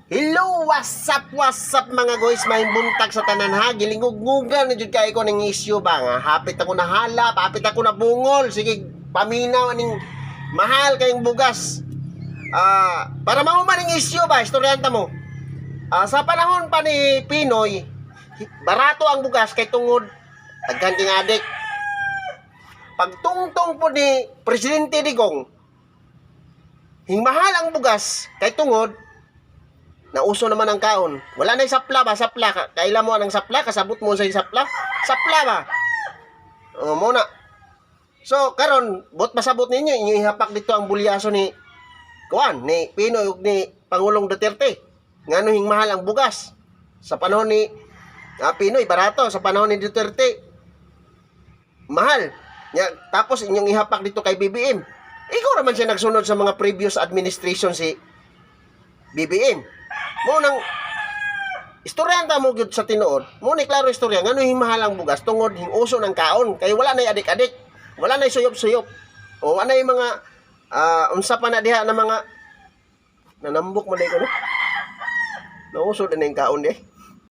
Hello, what's up mga guys, may buntag sa tanan ha. Gilingog-ngugan na jud kay ko ning issue ba nga. Hapit ako na halap, hapit ako na bungol. Sige, paminaw ning mahal kayong bugas. Para mahuman ning issue ba, istoryanta mo. Sa panahon pa ni Pinoy, barato ang bugas kay tungod daghan king adik. Pagtungtong po ni Presidente Digong, hingmahal ang bugas kay tungod nauso naman ang kaon. Wala na sapla ba? Sapla. Kaila mo ang sapla? Kasabot mo sa sapla? Sapla ba? O, muna. So, karon bot pasabot ninyo, inyo ihapak dito ang bulyaso ni Kuan, ni Pinoy ug ni Pangulong Duterte. Ngano hingmahal ang bugas. Sa panahon ni Pinoy, barato. Sa panahon ni Duterte, mahal. Tapos inyong ihapak dito kay BBM. Ikaw naman siya nagsunod sa mga previous administration si BBM. Mo nang istoryanta mo gyud sa tinuod. Mo ni klaro istorya ngano himahal ang bugas tungod hinguso ng kaon kay wala nay adik-adik, wala nay suyop-suyop. O wala nay mga unsa pa na diha na mga nanambok man day ko no. Nauso din ang kaon di.